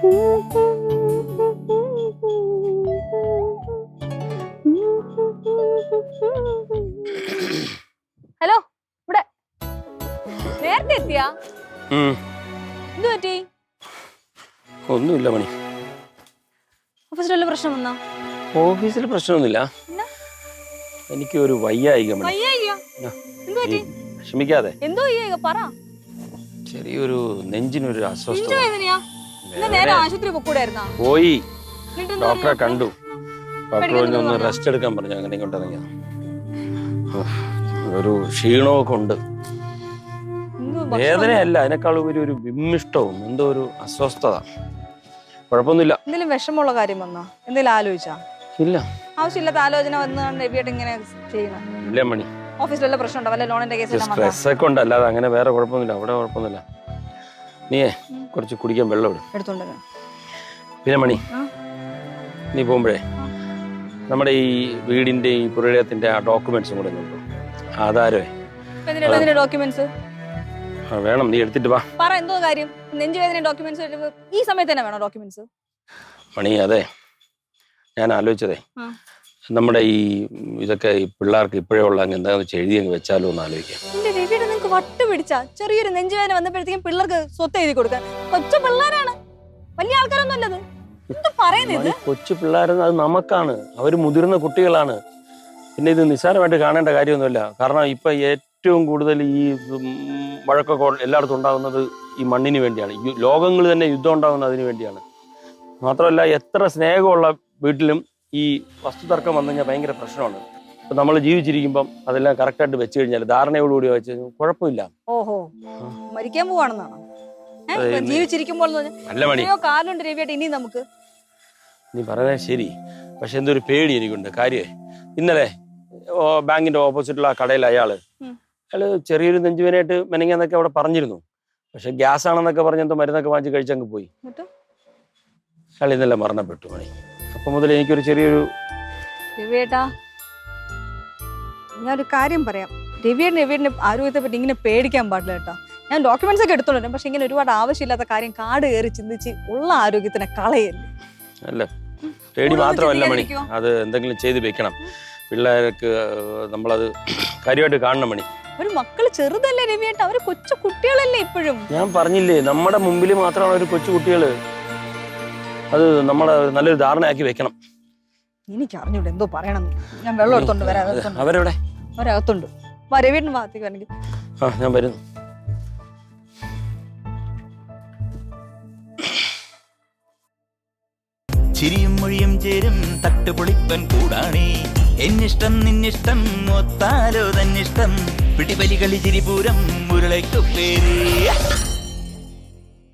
Hello, ഇവിടെ നേരത്തെ എത്തിയാ? എന്ത് പറ്റി? ഒന്നുമില്ല മണി. ഓഫീസിൽ വല്ല പ്രശ്നം വന്നാ? ഓഫീസിൽ പ്രശ്നമൊന്നുമില്ല. എനിക്ക് ഒരു വയ്യായിക മണി. എന്ത് പറ്റി? വിഷമിക്കാതെ. എന്തോ വയ്യായിക പറ. ചെറിയൊരു നെഞ്ചിനൊരു അസ്വസ്ഥത. നേരെ ആശുപത്രി പൊക്കൂടായിരുന്നാ? പോയി ഡോക്ടറെ കണ്ടു. ഡോക്ടർ ഒന്ന് റെസ്റ്റ് എടുക്കാൻ പറഞ്ഞു. അങ്ങനെ ഇങ്ങോട്ട് ഇറങ്ങിയ ഒരു ക്ഷീണമൊക്കെ ഉണ്ട്. വേദനയല്ല, അതിനേക്കാൾ ഒരു വിമ്മിഷ്ടവും എന്തോ ഒരു അസ്വസ്ഥത. കുഴപ്പമൊന്നുമില്ല. എന്തെങ്കിലും വിഷമമുള്ള കാര്യം വന്നാ? എന്തെങ്കിലും ആലോചിച്ചാ? ഇല്ല. ആവശ്യമില്ലാത്ത ആലോചന വന്നാണ് രവിയായിട്ട് ഇങ്ങനെ ചെയ്യണം. ഇല്ല മണി. ഓഫീസിലുള്ള പ്രശ്നം ഉണ്ടോ? വല്ല ലോണിന്റെ കേസ്? സ്ട്രെസ് ഒക്കെ ഉണ്ട്, അല്ലാതെ അങ്ങനെ വേറെ കുഴപ്പമൊന്നുമില്ല. അവിടെ കുഴപ്പമൊന്നുമില്ല. നീയേ കുറച്ച് കുടിക്കാൻ വെള്ളം ഇടും എടുത്തോണ്ട്. പിന്നെ മണി, നീ പോകുമ്പോഴേ നമ്മുടെ ഈ വീടിന്റെ ഈ പുരയിടത്തിന്റെ ആ ഡോക്യുമെന്റ്സും കൂടെ ഉണ്ടോ? ആധാരമേ ഡോക്യുമെന്റ്സ് വേണം, നീ എടുത്തിട്ട് വാ. പറ, എന്തോ കാര്യം? നെഞ്ചുവേദന ഡോക്യുമെന്റ്സ് ഈ സമയത്ത് തന്നെ വേണോ ഡോക്യുമെന്റ്സ്? മണി, അതെ ഞാൻ ആലോചിച്ചതേ, നമ്മുടെ ഈ ഇതൊക്കെ ഈ പിള്ളേർക്ക് ഇപ്പോഴേ ഉള്ള എന്താ വെച്ച് എഴുതി അങ്ങ് വെച്ചാലോ എന്ന് ആലോചിക്കാം. രവിയുടെ നിങ്ങൾക്ക് വട്ട് പിടിച്ചാ? ചെറിയൊരു നെഞ്ചുവേദന വന്നപ്പോഴത്തേക്കും പിള്ളേർക്ക് സ്വത്ത് എഴുതി കൊടുക്കാൻ. കൊച്ചു പിള്ളേരാണ്, വലിയ ആൾക്കാരൊന്നും അല്ലത്. എന്താ പറയുന്നത്? കൊച്ചു പിള്ളേരെന്ന് അത് നമുക്കാണ്, അവര് മുതിർന്ന കുട്ടികളാണ്. പിന്നെ ഇത് നിസ്സാരമായിട്ട് കാണേണ്ട കാര്യമൊന്നുമില്ല. കാരണം ഇപ്പൊ ഏറ്റവും കൂടുതൽ ഈ വഴക്കൊക്കെ എല്ലായിടത്തും ഉണ്ടാകുന്നത് ഈ മണ്ണിന് വേണ്ടിയാണ്. ലോകങ്ങളിൽ തന്നെ യുദ്ധം ഉണ്ടാകുന്നത് അതിനു വേണ്ടിയാണ്. മാത്രമല്ല, എത്ര സ്നേഹമുള്ള വീട്ടിലും ഈ വസ്തുതർക്കം വന്നു കഴിഞ്ഞാൽ ഭയങ്കര പ്രശ്നമാണ്. ഇപ്പൊ നമ്മൾ ജീവിച്ചിരിക്കുമ്പം അതെല്ലാം കറക്റ്റായിട്ട് വെച്ച് കഴിഞ്ഞാൽ, ധാരണയോടുകൂടി വെച്ച് കുഴപ്പമില്ല. ഓഹോ, മരിക്കാൻ പോവാണെന്നാണോ? ജീവിച്ചിരിക്കുമ്പോൾ കാലുണ്ട് രവിയായിട്ട് ഇനി നമുക്ക്. നീ പറയുന്നത് ശരി, പക്ഷെ എന്തൊരു പേടി എനിക്കുണ്ട്. കാര്യമേ, ഇന്നലെ ബാങ്കിന്റെ ഓപ്പോസിറ്റുള്ള ആ കടയിൽ അയാള് ചെറിയൊരു നെഞ്ചുവേനായിട്ട് മെനങ്ങാന്നൊക്കെ അവിടെ പറഞ്ഞിരുന്നു. പക്ഷെ ഗ്യാസ് ആണെന്നൊക്കെ പറഞ്ഞ് എന്തോ മരുന്നൊക്കെ വാങ്ങിച്ച് കഴിച്ചങ്ങ് പോയി. അയാൾ ഇന്നലെ മരണപ്പെട്ടു മണി. അപ്പൊ മുതൽ എനിക്കൊരു ചെറിയൊരു രവിയേട്ടാ, ഞാനൊരു കാര്യം പറയാം. രവിയുടെ ആരോഗ്യത്തെ പറ്റി ഇങ്ങനെ പേടിക്കാൻ പാടില്ല കേട്ടോ. ഞാൻ ഡോക്യുമെന്റ്സ് ഒക്കെ എടുത്തോളും, പക്ഷെ ഇങ്ങനെ ഒരുപാട് ആവശ്യമില്ലാത്ത കാര്യം കാട് കയറി ചിന്തിച്ച് ഉള്ള ആരോഗ്യത്തിനെ കളയല്ലേ. അല്ല, പേടി മാത്രമല്ല മണി, അത് എന്തെങ്കിലും ചെയ്ത് വെക്കണം. പിള്ളേർക്ക് നമ്മളത് കാര്യമായിട്ട് കാണണം മണി. ഒരു മക്കള് ചെറുതല്ലേ രവിയേട്ട, അവര് കൊച്ചു കുട്ടികളല്ലേ ഇപ്പോഴും. ഞാൻ പറഞ്ഞില്ലേ, നമ്മുടെ മുമ്പിൽ മാത്രമാണ് ഒരു കൊച്ചു കുട്ടികള്. അത് നമ്മളെ നല്ലൊരു ധാരണയാക്കി വെക്കണം. എനിക്ക് അറിഞ്ഞൂടെ എന്തോ പറയണം. ഞാൻ വെള്ളം എടുത്തോണ്ട് വരാം. അവരെവിടെ? അവരകത്തുണ്ട്. രവിയേട്ടൻ ഭാഗത്തേക്ക് വരണമെങ്കിൽ. ഞാൻ വരുന്നു. ചിരിയും മൊഴിയും ചേരും തട്ടുപൊളിപ്പൻ കൂടാണേ. എന്നിഷ്ടം നിന്നിഷ്ടം ഒത്താലോ തന്നിഷ്ടം. പിടിപലി കളി ചിരിപൂരം മുരളയ്ക്കു പേര്.